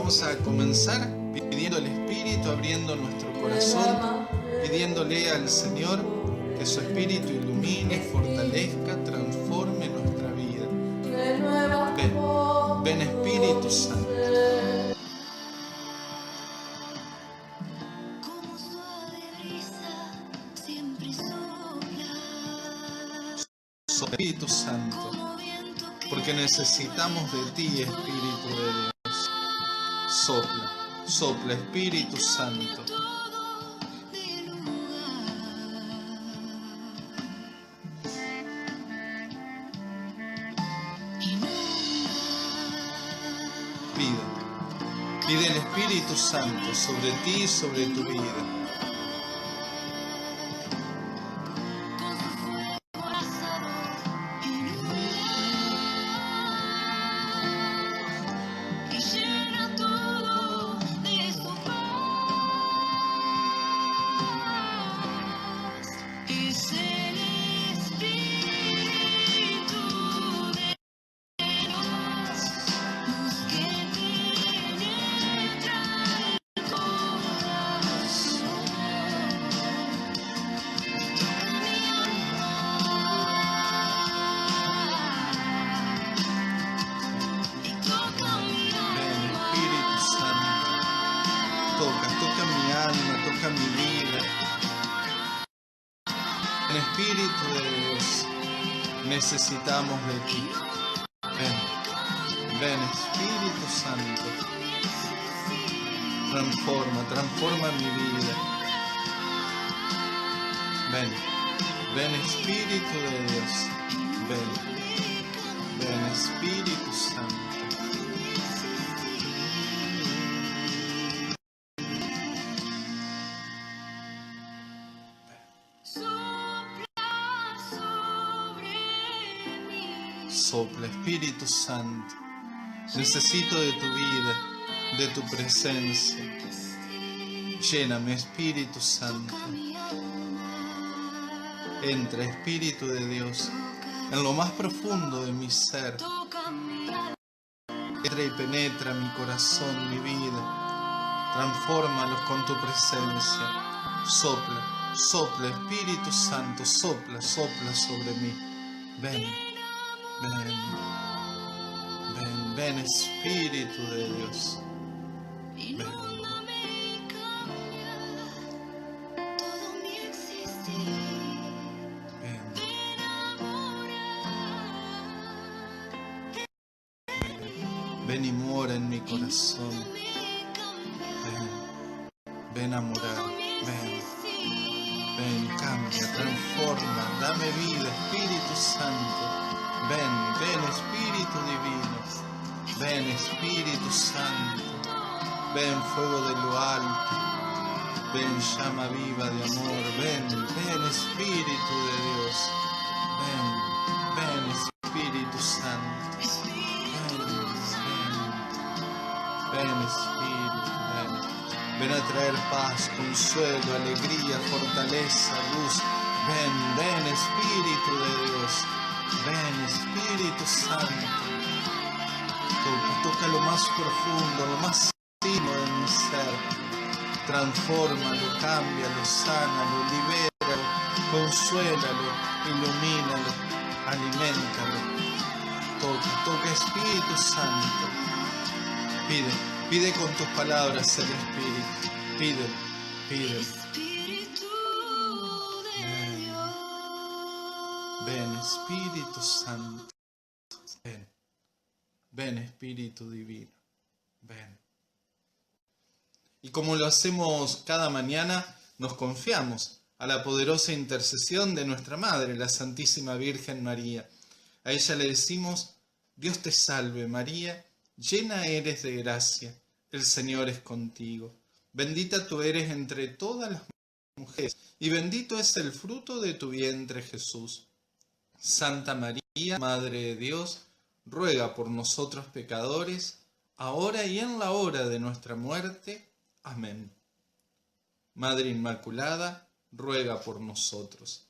vamos a comenzar pidiendo al Espíritu, abriendo nuestro corazón, pidiéndole al Señor que su Espíritu ilumine, fortalezca, transforme nuestra vida. Ven Espíritu Santo. Espíritu Santo, porque necesitamos de ti, Espíritu de Dios. Sopla, sopla, Espíritu Santo. Pide el Espíritu Santo sobre ti y sobre tu vida. Toca mi alma, toca mi vida. En Espíritu de Dios, necesitamos de ti. Ven Espíritu Santo. Transforma mi vida. Ven Espíritu de Dios. Ven Espíritu Santo. Sopla, Espíritu Santo. Necesito de tu vida, de tu presencia. Lléname, Espíritu Santo. Entra, Espíritu de Dios, en lo más profundo de mi ser. Entra y penetra mi corazón, mi vida. Transfórmalos con tu presencia. Sopla, sopla, Espíritu Santo, sopla sobre mí. Ven Espíritu de Dios. Ven y mora en mi corazón. Ven a morar. Ven, cambia, transforma, dame vida, Espíritu Santo. Ven Espíritu Divino. Ven Espíritu Santo. Ven fuego de lo alto. Ven llama viva de amor. Ven Espíritu de Dios. Ven Espíritu Santo. Ven Espíritu. Ven a traer paz, consuelo, alegría, fortaleza, luz. Ven Espíritu de Dios. Ven Espíritu Santo. Toca lo más profundo, lo más íntimo de mi ser. Transfórmalo, cámbialo, sánalo, libéralo, consuélalo, ilumínalo, aliméntalo. Toca Espíritu Santo. Pide con tus palabras el Espíritu. Pide. Ven Espíritu Santo. Ven Espíritu Divino. Ven. Y como lo hacemos cada mañana, nos confiamos a la poderosa intercesión de nuestra Madre, la Santísima Virgen María. A ella le decimos: Dios te salve María, llena eres de gracia, el Señor es contigo. Bendita tú eres entre todas las mujeres, y bendito es el fruto de tu vientre Jesús. Santa María, Madre de Dios, ruega por nosotros pecadores, ahora y en la hora de nuestra muerte. Amén. Madre Inmaculada, ruega por nosotros.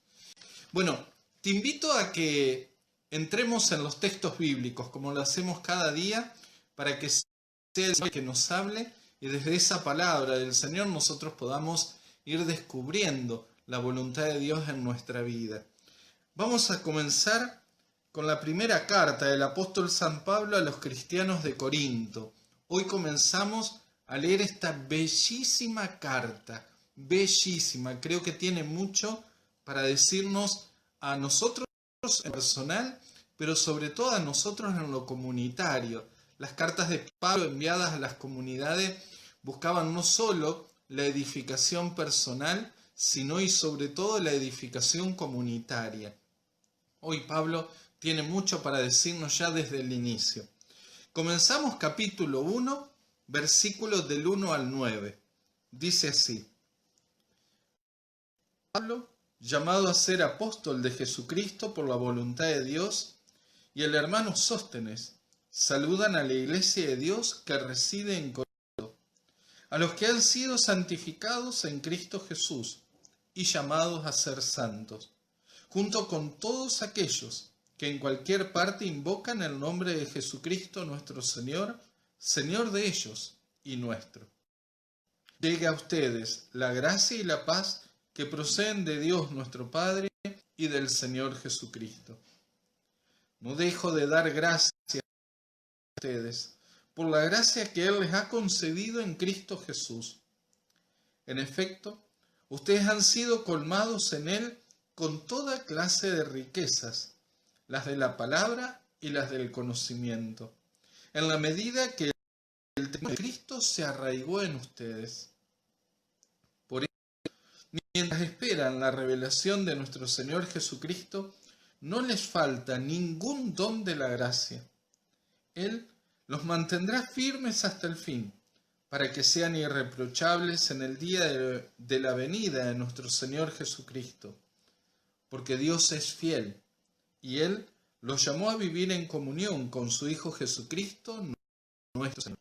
Bueno, te invito a que entremos en los textos bíblicos, como lo hacemos cada día, para que sea el Señor que nos hable y desde esa palabra del Señor nosotros podamos ir descubriendo la voluntad de Dios en nuestra vida. Vamos a comenzar con la primera carta del apóstol San Pablo a los cristianos de Corinto. Hoy comenzamos a leer esta bellísima carta, bellísima. Creo que tiene mucho para decirnos a nosotros en personal, pero sobre todo a nosotros en lo comunitario. Las cartas de Pablo enviadas a las comunidades buscaban no solo la edificación personal, sino y sobre todo la edificación comunitaria. Hoy Pablo tiene mucho para decirnos ya desde el inicio. Comenzamos capítulo 1, versículos del 1 al 9. Dice así: Pablo, llamado a ser apóstol de Jesucristo por la voluntad de Dios, y el hermano Sóstenes, saludan a la iglesia de Dios que reside en Corinto, a los que han sido santificados en Cristo Jesús y llamados a ser santos, junto con todos aquellos que en cualquier parte invocan el nombre de Jesucristo nuestro Señor, Señor de ellos y nuestro. Llegue a ustedes la gracia y la paz que proceden de Dios nuestro Padre y del Señor Jesucristo. No dejo de dar gracias a ustedes por la gracia que Él les ha concedido en Cristo Jesús. En efecto, ustedes han sido colmados en Él con toda clase de riquezas, las de la palabra y las del conocimiento, en la medida que el temor de Cristo se arraigó en ustedes. Por eso, mientras esperan la revelación de nuestro Señor Jesucristo, no les falta ningún don de la gracia. Él los mantendrá firmes hasta el fin, para que sean irreprochables en el día de la venida de nuestro Señor Jesucristo. Porque Dios es fiel, y Él los llamó a vivir en comunión con su Hijo Jesucristo, nuestro Señor.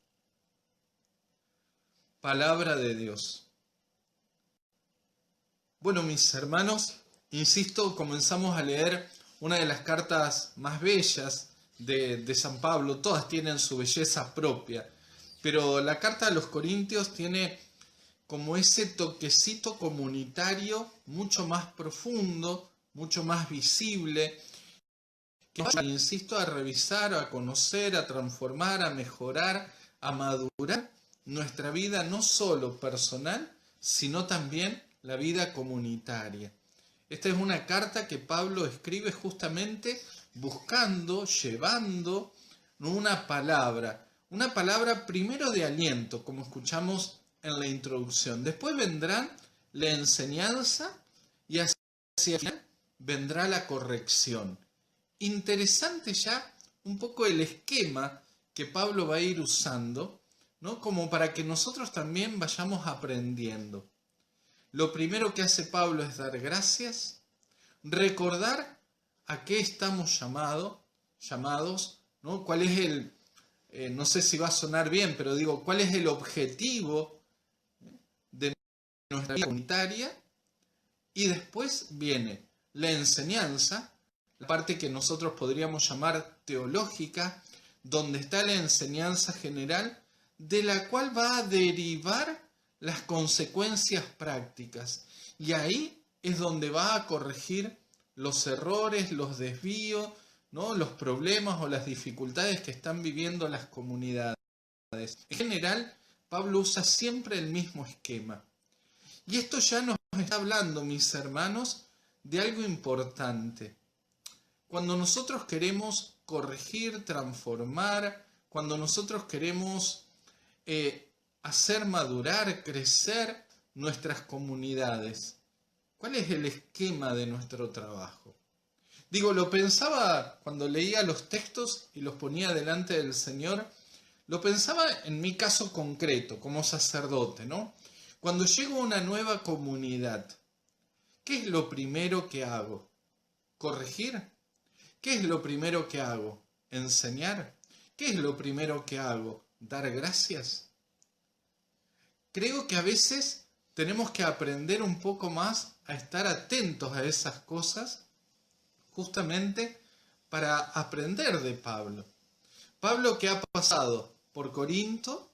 Palabra de Dios. Bueno, mis hermanos, insisto, comenzamos a leer una de las cartas más bellas de San Pablo. Todas tienen su belleza propia, pero la carta a los Corintios tiene como ese toquecito comunitario mucho más profundo, mucho más visible, que insisto, a revisar, a conocer, a transformar, a mejorar, a madurar nuestra vida no solo personal, sino también la vida comunitaria. Esta es una carta que Pablo escribe justamente buscando, llevando una palabra primero de aliento, como escuchamos en la introducción. Después vendrán la enseñanza y hacia el final vendrá la corrección. Interesante ya un poco el esquema que Pablo va a ir usando, ¿no? Como para que nosotros también vayamos aprendiendo. Lo primero que hace Pablo es dar gracias, recordar a qué estamos llamados, ¿no? ¿Cuál es el, no sé si va a sonar bien, pero digo, cuál es el objetivo de nuestra vida comunitaria? Y después viene la enseñanza, la parte que nosotros podríamos llamar teológica, donde está la enseñanza general, de la cual va a derivar las consecuencias prácticas. Y ahí es donde va a corregir los errores, los desvíos, ¿no? Los problemas o las dificultades que están viviendo las comunidades. En general, Pablo usa siempre el mismo esquema. Y esto ya nos está hablando, mis hermanos, de algo importante. Cuando nosotros queremos corregir, transformar, cuando nosotros queremos hacer madurar, crecer nuestras comunidades, ¿cuál es el esquema de nuestro trabajo? Digo, lo pensaba cuando leía los textos y los ponía delante del Señor, lo pensaba en mi caso concreto, como sacerdote, ¿no? Cuando llego a una nueva comunidad, ¿qué es lo primero que hago? ¿Corregir? ¿Qué es lo primero que hago? ¿Enseñar? ¿Qué es lo primero que hago? ¿Dar gracias? Creo que a veces tenemos que aprender un poco más a estar atentos a esas cosas, justamente para aprender de Pablo. Pablo, que ha pasado por Corinto.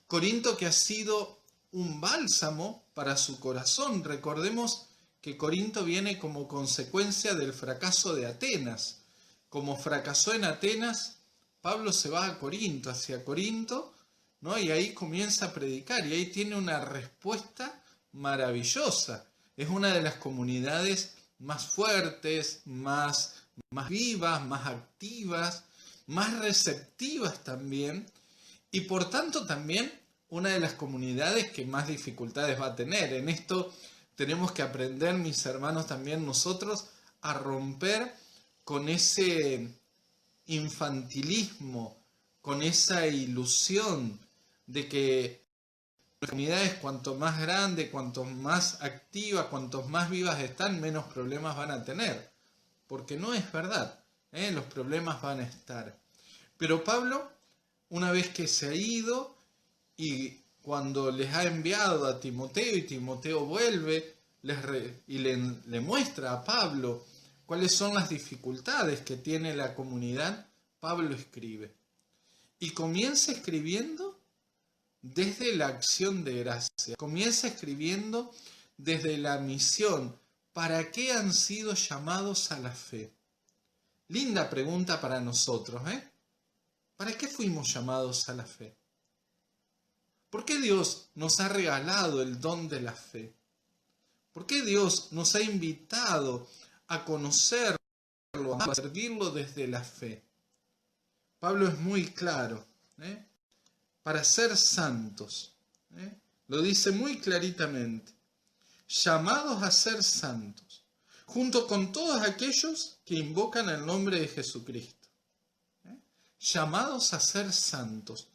Corinto que ha sido un bálsamo para su corazón. Recordemos que Corinto viene como consecuencia del fracaso de Atenas. Como fracasó en Atenas, Pablo se va a Corinto, hacia Corinto, ¿no? Y ahí comienza a predicar y ahí tiene una respuesta maravillosa. Es una de las comunidades más fuertes, más vivas, más activas, más receptivas también, y por tanto también una de las comunidades que más dificultades va a tener. En esto tenemos que aprender, mis hermanos, también nosotros, a romper con ese infantilismo, con esa ilusión de que las comunidades cuanto más grande, cuanto más activas, cuanto más vivas están, menos problemas van a tener. Porque no es verdad, los problemas van a estar. Pero Pablo, una vez que se ha ido y cuando les ha enviado a Timoteo y Timoteo vuelve le muestra a Pablo cuáles son las dificultades que tiene la comunidad, Pablo escribe. Y comienza escribiendo desde la acción de gracia. Comienza escribiendo desde la misión. ¿Para qué han sido llamados a la fe? Linda pregunta para nosotros, ¿eh? ¿Para qué fuimos llamados a la fe? ¿Por qué Dios nos ha regalado el don de la fe? ¿Por qué Dios nos ha invitado a conocerlo, a servirlo desde la fe? Pablo es muy claro, ¿eh? Para ser santos, ¿eh? Lo dice muy claritamente. Llamados a ser santos, junto con todos aquellos que invocan el nombre de Jesucristo. ¿Eh? Llamados a ser santos.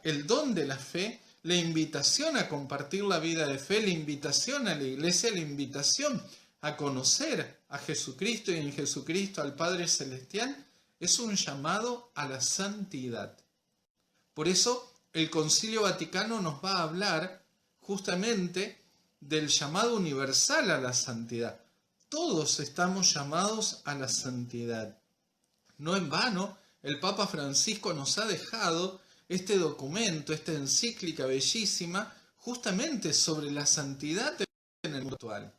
El don de la fe, la invitación a compartir la vida de fe, la invitación a la iglesia, la invitación a conocer a Jesucristo y en Jesucristo al Padre Celestial, es un llamado a la santidad. Por eso el Concilio Vaticano nos va a hablar justamente del llamado universal a la santidad. Todos estamos llamados a la santidad. No en vano, el Papa Francisco nos ha dejado este documento, esta encíclica bellísima, justamente sobre la santidad en el mundo actual.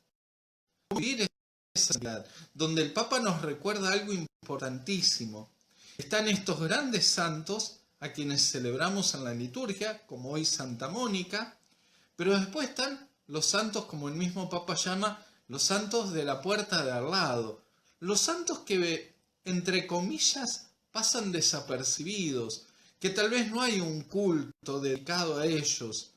Vivir esa santidad, donde el Papa nos recuerda algo importantísimo. Están estos grandes santos a quienes celebramos en la liturgia, como hoy Santa Mónica, pero después están los santos, como el mismo Papa llama, los santos de la puerta de al lado, los santos que, entre comillas, pasan desapercibidos, que tal vez no hay un culto dedicado a ellos,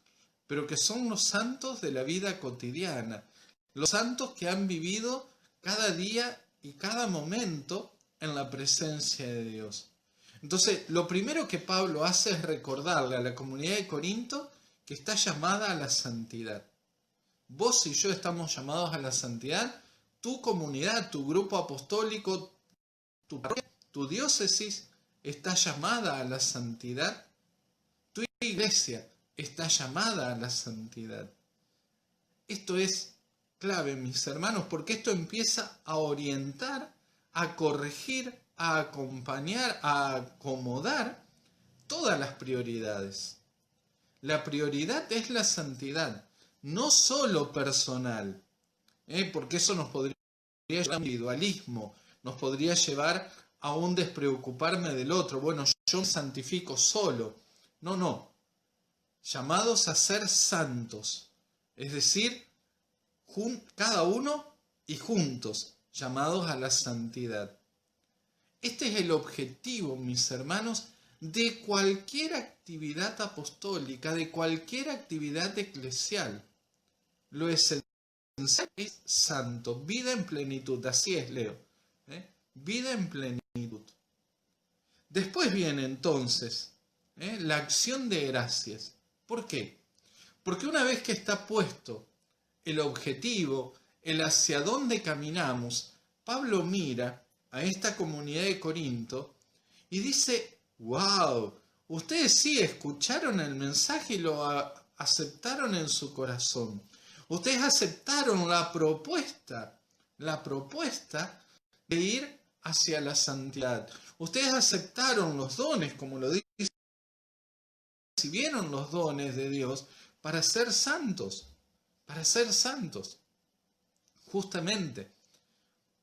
pero que son los santos de la vida cotidiana, los santos que han vivido cada día y cada momento en la presencia de Dios. Entonces, lo primero que Pablo hace es recordarle a la comunidad de Corinto que está llamada a la santidad. Vos y yo estamos llamados a la santidad, tu comunidad, tu grupo apostólico, tu parroquia, tu diócesis está llamada a la santidad, tu iglesia está llamada a la santidad. Esto es clave, mis hermanos, porque esto empieza a orientar, a corregir, a acompañar, a acomodar todas las prioridades. La prioridad es la santidad, no solo personal, porque eso nos podría llevar al individualismo, nos podría llevar a un despreocuparme del otro. Bueno, yo me santifico solo. No. Llamados a ser santos, es decir, cada uno y juntos, llamados a la santidad. Este es el objetivo, mis hermanos, de cualquier actividad apostólica, de cualquier actividad eclesial. Lo esencial es santo, vida en plenitud, así es, Leo. Vida en plenitud. Después viene entonces la acción de gracias. ¿Por qué? Porque una vez que está puesto el objetivo, el hacia dónde caminamos, Pablo mira a esta comunidad de Corinto y dice, wow, ustedes sí escucharon el mensaje y lo aceptaron en su corazón. Ustedes aceptaron la propuesta de ir hacia la santidad. Ustedes aceptaron los dones, como lo dice recibieron los dones de Dios para ser santos, justamente.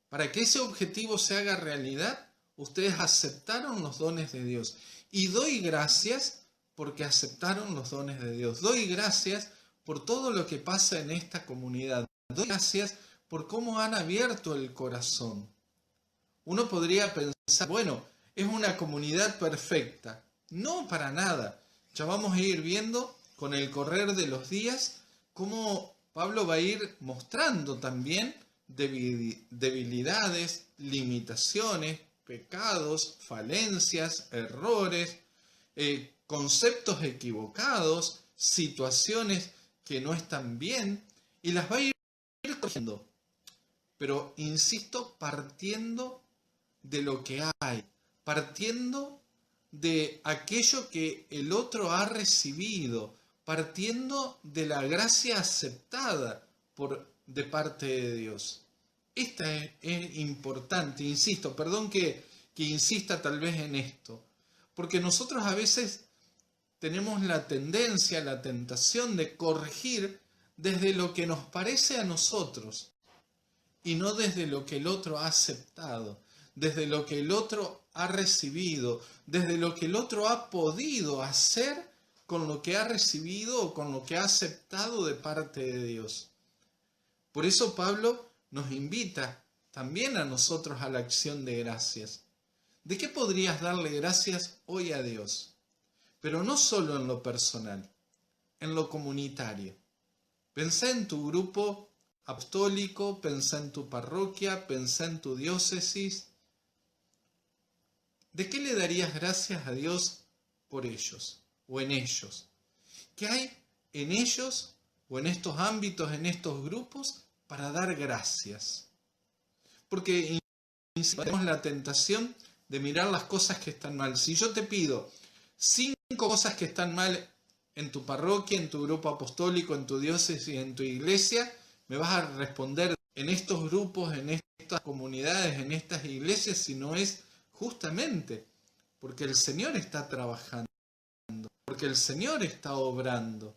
Para que ese objetivo se haga realidad, ustedes aceptaron los dones de Dios. Y doy gracias porque aceptaron los dones de Dios. Doy gracias por todo lo que pasa en esta comunidad. Doy gracias por cómo han abierto el corazón. Uno podría pensar, bueno, es una comunidad perfecta. No, para nada. Ya vamos a ir viendo con el correr de los días cómo Pablo va a ir mostrando también debilidades, limitaciones, pecados, falencias, errores, conceptos equivocados, situaciones que no están bien, y las va a ir corrigiendo. Pero, insisto, partiendo de lo que hay, partiendo de aquello que el otro ha recibido, partiendo de la gracia aceptada de parte de Dios. Esta es importante, insisto, perdón que insista tal vez en esto, porque nosotros a veces tenemos la tendencia, la tentación de corregir desde lo que nos parece a nosotros y no desde lo que el otro ha aceptado, desde lo que el otro ha recibido, desde lo que el otro ha podido hacer con lo que ha recibido o con lo que ha aceptado de parte de Dios. Por eso Pablo nos invita también a nosotros a la acción de gracias. ¿De qué podrías darle gracias hoy a Dios? Pero no solo en lo personal, en lo comunitario. Pensá en tu grupo apostólico, pensá en tu parroquia, pensá en tu diócesis. ¿De qué le darías gracias a Dios por ellos o en ellos? ¿Qué hay en ellos o en estos ámbitos, en estos grupos, para dar gracias? Porque tenemos la tentación de mirar las cosas que están mal. Si yo te pido 5 cosas que están mal en tu parroquia, en tu grupo apostólico, en tu diócesis, en tu iglesia, me vas a responder en estos grupos, en estas comunidades, en estas iglesias, si no es justamente porque el Señor está trabajando, porque el Señor está obrando.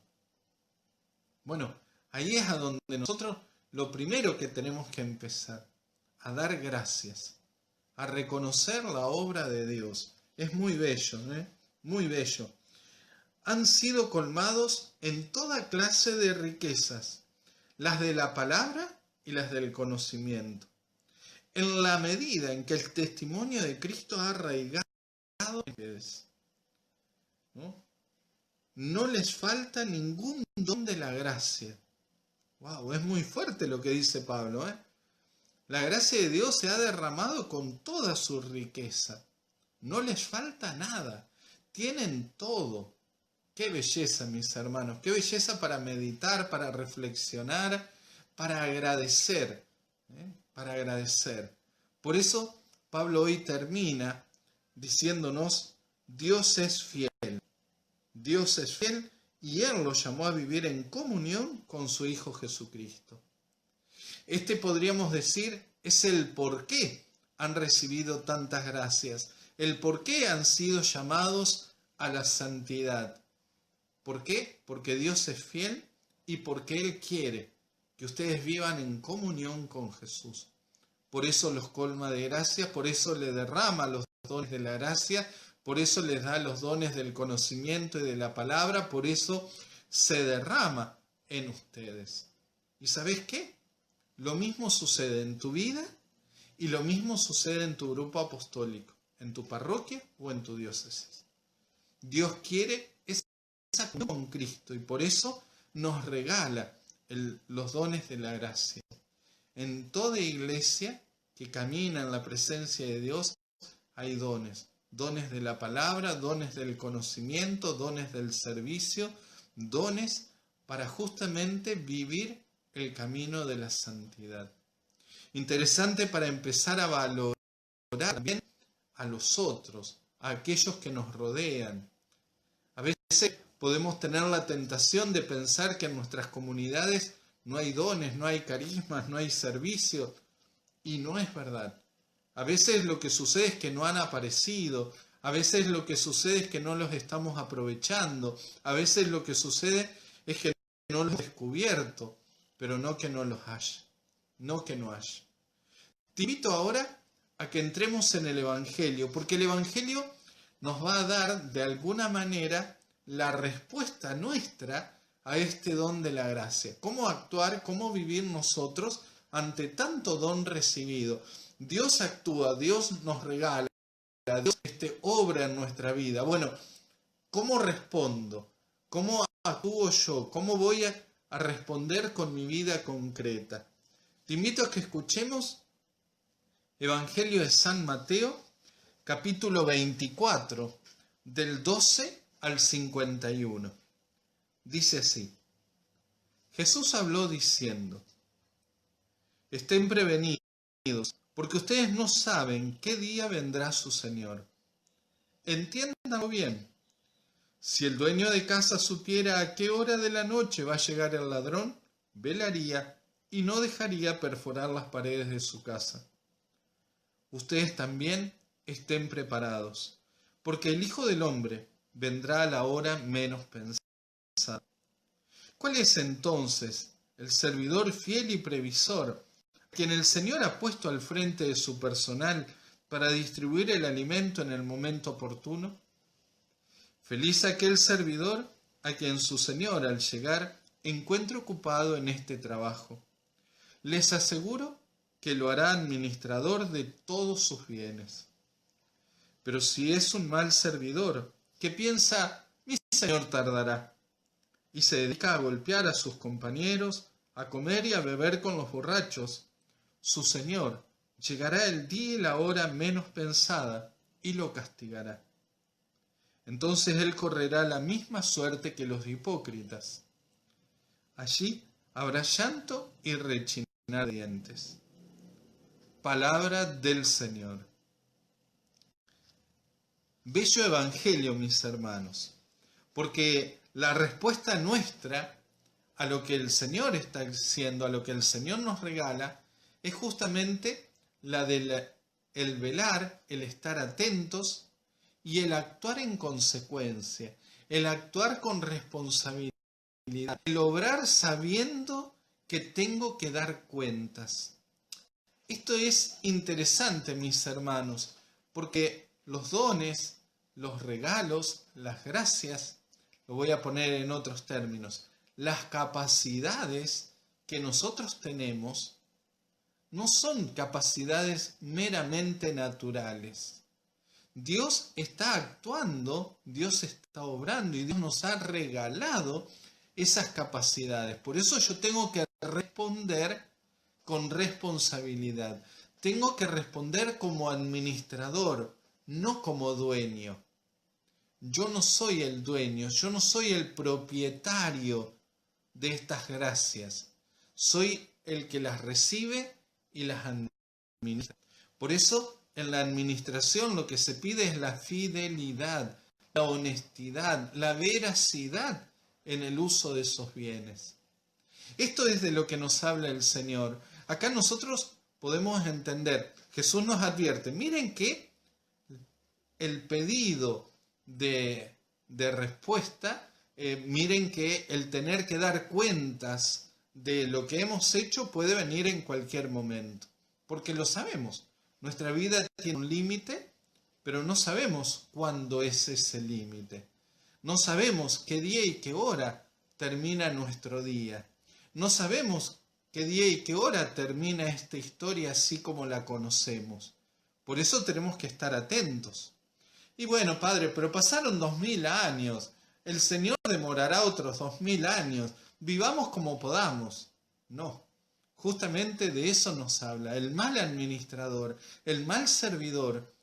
Bueno, ahí es a donde nosotros lo primero que tenemos que empezar, a dar gracias, a reconocer la obra de Dios. Es muy bello, muy bello. Han sido colmados en toda clase de riquezas, las de la palabra y las del conocimiento, en la medida en que el testimonio de Cristo ha arraigado en ustedes. No les falta ningún don de la gracia. Wow, es muy fuerte lo que dice Pablo, La gracia de Dios se ha derramado con toda su riqueza. No les falta nada. Tienen todo. Qué belleza, mis hermanos. Qué belleza para meditar, para reflexionar, para agradecer. Para agradecer. Por eso Pablo hoy termina diciéndonos, Dios es fiel. Dios es fiel y Él los llamó a vivir en comunión con su Hijo Jesucristo. Este, podríamos decir, es el por qué han recibido tantas gracias, el por qué han sido llamados a la santidad. ¿Por qué? Porque Dios es fiel y porque Él quiere que ustedes vivan en comunión con Jesús. Por eso los colma de gracia, por eso le derrama los dones de la gracia, por eso les da los dones del conocimiento y de la palabra, por eso se derrama en ustedes. ¿Y sabés qué? Lo mismo sucede en tu vida y lo mismo sucede en tu grupo apostólico, en tu parroquia o en tu diócesis. Dios quiere esa comunión con Cristo y por eso nos regala los dones de la gracia. En toda iglesia que camina en la presencia de Dios hay dones. Dones de la palabra, dones del conocimiento, dones del servicio, dones para justamente vivir el camino de la santidad. Interesante para empezar a valorar también a los otros, a aquellos que nos rodean. A veces podemos tener la tentación de pensar que en nuestras comunidades no hay dones, no hay carismas, no hay servicio, y no es verdad. A veces lo que sucede es que no han aparecido, A veces lo que sucede es que no los estamos aprovechando. A veces lo que sucede es que no los hemos descubierto, pero no que no los haya. No que no haya. Te invito ahora a que entremos en el Evangelio, porque el Evangelio nos va a dar de alguna manera la respuesta nuestra a este don de la gracia. Cómo actuar, cómo vivir nosotros ante tanto don recibido. Dios actúa, Dios nos regala, Dios obra en nuestra vida. Bueno, ¿cómo respondo? ¿Cómo actúo yo? ¿Cómo voy a responder con mi vida concreta? Te invito a que escuchemos Evangelio de San Mateo, capítulo 24, del 12 al 51. Dice así: Jesús habló diciendo: Estén prevenidos, porque ustedes no saben qué día vendrá su Señor. Entiéndanlo bien. Si el dueño de casa supiera a qué hora de la noche va a llegar el ladrón, velaría y no dejaría perforar las paredes de su casa. Ustedes también estén preparados, porque el Hijo del Hombre vendrá a la hora menos pensada. ¿Cuál es entonces el servidor fiel y previsor, a quien el Señor ha puesto al frente de su personal para distribuir el alimento en el momento oportuno? Feliz aquel servidor a quien su Señor al llegar encuentre ocupado en este trabajo. Les aseguro que lo hará administrador de todos sus bienes. Pero si es un mal servidor, que piensa, mi Señor tardará, y se dedica a golpear a sus compañeros, a comer y a beber con los borrachos, su Señor llegará el día y la hora menos pensada y lo castigará. Entonces él correrá la misma suerte que los hipócritas. Allí habrá llanto y rechinar de dientes. Palabra del Señor. Bello evangelio, mis hermanos, porque la respuesta nuestra a lo que el Señor está haciendo, a lo que el Señor nos regala, es justamente la del el velar, el estar atentos y el actuar en consecuencia, el actuar con responsabilidad, el obrar sabiendo que tengo que dar cuentas. Esto es interesante, mis hermanos, porque los dones, los regalos, las gracias, lo voy a poner en otros términos, las capacidades que nosotros tenemos no son capacidades meramente naturales. Dios está actuando, Dios está obrando y Dios nos ha regalado esas capacidades. Por eso yo tengo que responder con responsabilidad. Tengo que responder como administrador, no como dueño. Yo no soy el dueño, yo no soy el propietario de estas gracias. Soy el que las recibe y las administra. Por eso, en la administración lo que se pide es la fidelidad, la honestidad, la veracidad en el uso de esos bienes. Esto es de lo que nos habla el Señor. Acá nosotros podemos entender, Jesús nos advierte, miren que el pedido de respuesta, miren que el tener que dar cuentas de lo que hemos hecho puede venir en cualquier momento, porque lo sabemos. Nuestra vida tiene un límite, pero no sabemos cuándo es ese límite. No sabemos qué día y qué hora termina nuestro día. No sabemos qué día y qué hora termina esta historia así como la conocemos. Por eso tenemos que estar atentos. Y bueno, Padre, pero pasaron 2000 años. El Señor demorará otros 2000 años. Vivamos como podamos. No, justamente de eso nos habla. El mal administrador, el mal servidor,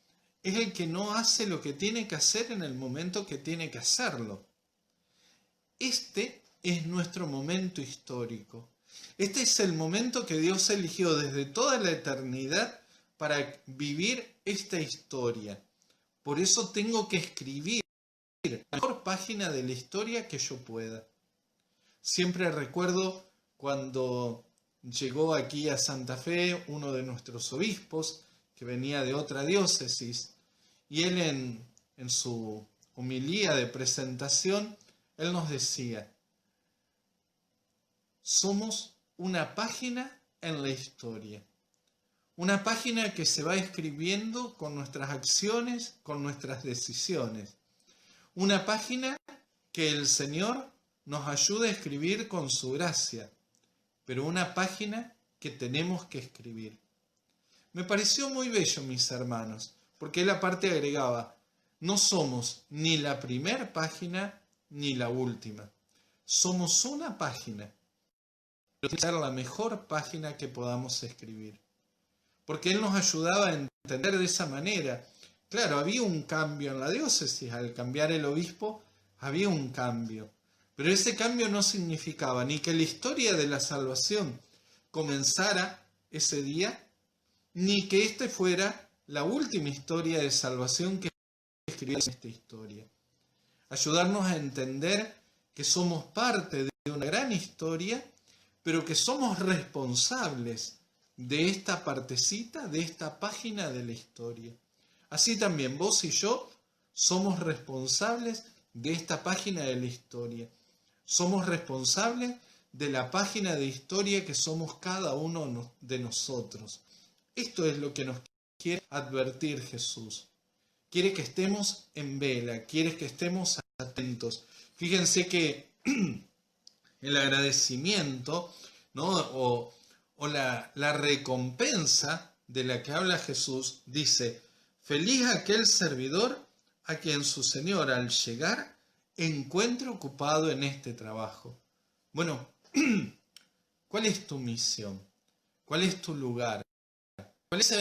es el que no hace lo que tiene que hacer en el momento que tiene que hacerlo. Este es nuestro momento histórico. Este es el momento que Dios eligió desde toda la eternidad para vivir esta historia. Por eso tengo que escribir la mejor página de la historia que yo pueda. Siempre recuerdo cuando llegó aquí a Santa Fe uno de nuestros obispos, que venía de otra diócesis, y él en en su homilía de presentación, él nos decía, somos una página en la historia. Una página que se va escribiendo con nuestras acciones, con nuestras decisiones. Una página que el Señor nos ayuda a escribir con su gracia, pero una página que tenemos que escribir. Me pareció muy bello, mis hermanos, porque él aparte agregaba, no somos ni la primera página ni la última. Somos una página, pero tiene que ser la mejor página que podamos escribir. Porque él nos ayudaba a entender de esa manera. Claro, había un cambio en la diócesis, al cambiar el obispo había un cambio. Pero ese cambio no significaba ni que la historia de la salvación comenzara ese día, ni que esta fuera la última historia de salvación que escribió en esta historia. Ayudarnos a entender que somos parte de una gran historia, pero que somos responsables de esta partecita, de esta página de la historia. Así también vos y yo somos responsables de esta página de la historia. Somos responsables de la página de historia que somos cada uno de nosotros. Esto es lo que nos quiere advertir Jesús. Quiere que estemos en vela, quiere que estemos atentos. Fíjense que el agradecimiento, ¿no? o la recompensa de la que habla Jesús, dice, feliz aquel servidor a quien su Señor al llegar encuentre ocupado en este trabajo. Bueno, ¿cuál es tu misión? ¿Cuál es tu lugar? ¿Cuál es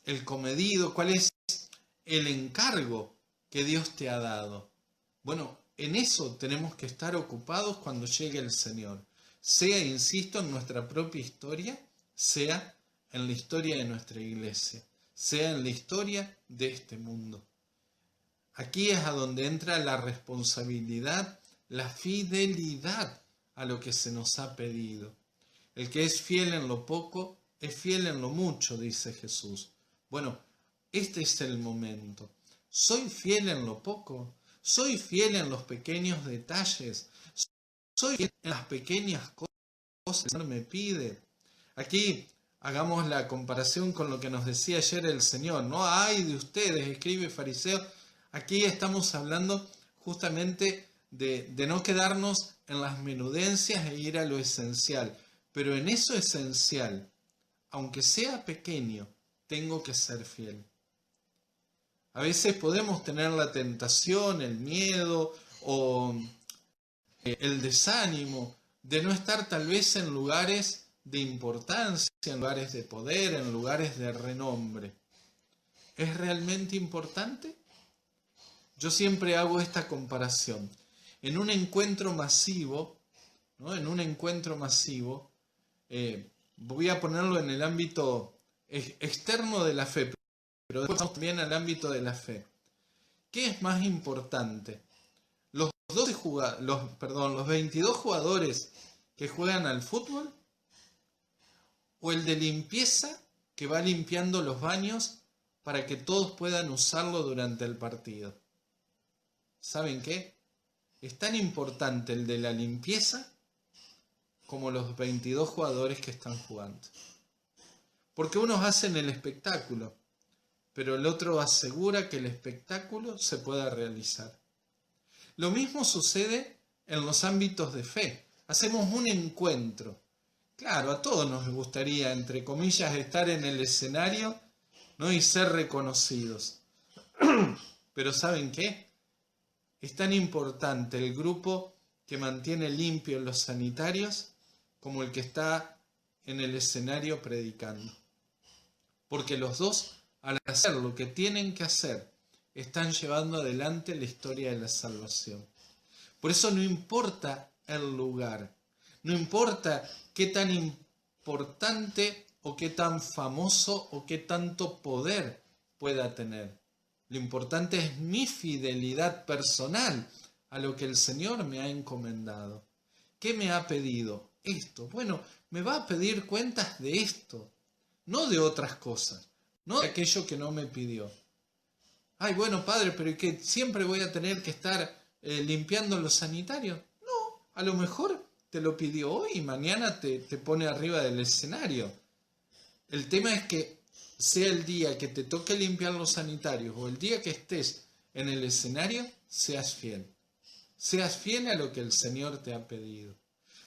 el comedido? ¿Cuál es el encargo que Dios te ha dado? Bueno, en eso tenemos que estar ocupados cuando llegue el Señor. Sea, insisto, en nuestra propia historia, sea en la historia de nuestra iglesia, sea en la historia de este mundo. Aquí es a donde entra la responsabilidad, la fidelidad a lo que se nos ha pedido. El que es fiel en lo poco, es fiel en lo mucho, dice Jesús. Bueno, este es el momento. ¿Soy fiel en lo poco? ¿Soy fiel en los pequeños detalles? ¿Soy fiel en las pequeñas cosas que el Señor me pide? Aquí hagamos la comparación con lo que nos decía ayer el Señor, ¿no? ¡Ay de ustedes, escribas fariseos! Aquí estamos hablando justamente de no quedarnos en las menudencias e ir a lo esencial. Pero en eso esencial, aunque sea pequeño, tengo que ser fiel. A veces podemos tener la tentación, el miedo o el desánimo de no estar tal vez en lugares de importancia, en lugares de poder, en lugares de renombre. ¿Es realmente importante? Yo siempre hago esta comparación. En un encuentro masivo, ¿no? En un encuentro masivo, voy a ponerlo en el ámbito externo de la fe, pero después vamos también al ámbito de la fe. ¿Qué es más importante? ¿Los 22 jugadores que juegan al fútbol? ¿O el de limpieza que va limpiando los baños para que todos puedan usarlo durante el partido? ¿Saben qué? Es tan importante el de la limpieza como los 22 jugadores que están jugando. Porque unos hacen el espectáculo, pero el otro asegura que el espectáculo se pueda realizar. Lo mismo sucede en los ámbitos de fe. Hacemos un encuentro. Claro, a todos nos gustaría, entre comillas, estar en el escenario, ¿no? Y ser reconocidos. Pero ¿saben qué? Es tan importante el grupo que mantiene limpios los sanitarios como el que está en el escenario predicando. Porque los dos, al hacer lo que tienen que hacer, están llevando adelante la historia de la salvación. Por eso no importa el lugar, no importa qué tan importante o qué tan famoso o qué tanto poder pueda tener. Lo importante es mi fidelidad personal a lo que el Señor me ha encomendado. ¿Qué me ha pedido? Esto. Bueno, me va a pedir cuentas de esto, no de otras cosas. no de aquello que no me pidió. Ay, bueno, padre, pero ¿y qué? ¿Siempre voy a tener que estar limpiando los sanitarios? No, a lo mejor te lo pidió hoy y mañana te pone arriba del escenario. El tema es que sea el día que te toque limpiar los sanitarios o el día que estés en el escenario, seas fiel. Seas fiel a lo que el Señor te ha pedido.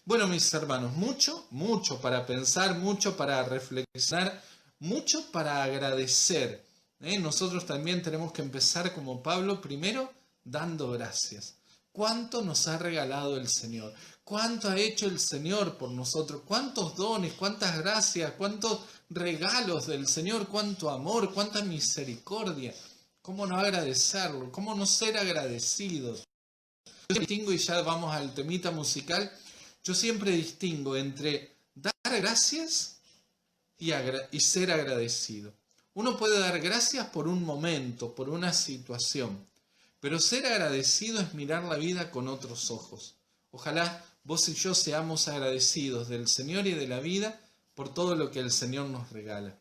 Bueno, mis hermanos, mucho para pensar, mucho para reflexionar, mucho para agradecer. Nosotros también tenemos que empezar como Pablo, primero dando gracias. ¿Cuánto nos ha regalado el Señor? ¿Cuánto ha hecho el Señor por nosotros? ¿Cuántos dones, cuántas gracias, cuántos regalos del Señor, cuánto amor, cuánta misericordia? ¿Cómo no agradecerlo? ¿Cómo no ser agradecidos? Yo distingo, y ya vamos al temita musical, yo siempre distingo entre dar gracias y ser agradecido. Uno puede dar gracias por un momento, por una situación, pero ser agradecido es mirar la vida con otros ojos. Ojalá vos y yo seamos agradecidos del Señor y de la vida por todo lo que el Señor nos regala.